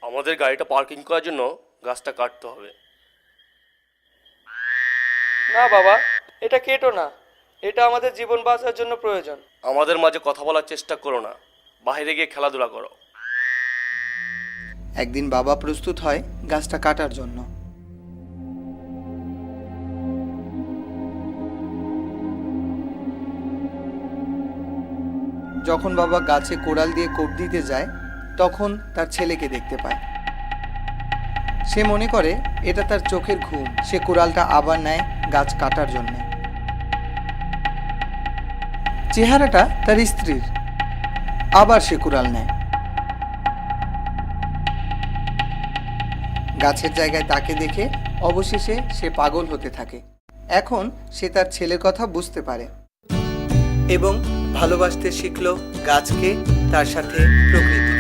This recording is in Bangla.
আমাদের গাড়িটা পার্কিং করার জন্য গাছটা কাটতে হবে। না বাবা, এটা কেটো না, এটা আমাদের জীবন বাঁচার জন্য প্রয়োজন। আমাদের মাঝে কথা বলার চেষ্টা করো না, বাইরে গিয়ে খেলাধুলা করো। একদিন বাবা প্রস্তুত হয় গাছটা কাটার জন্য। যখন বাবা গাছে কোড়াল দিয়ে কোপ দিতে যায়, তখন তার ছেলেকে দেখতে পায়। সে মনে করে এটা তার চোখের ঘুম। সে কোড়ালটা আবার নেয় গাছ কাটার জন্য। চেহারাটা তার স্ত্রীর। আবার সে কোড়াল নেয়। গাছের জায়গায় তাকে দেখে অবশেষে সে পাগল হতে থাকে। এখন সে তার ছেলের কথা বুঝতে পারে এবং ভালোবাসতে শিখল গাছকে, তার সাথে প্রকৃতিকে।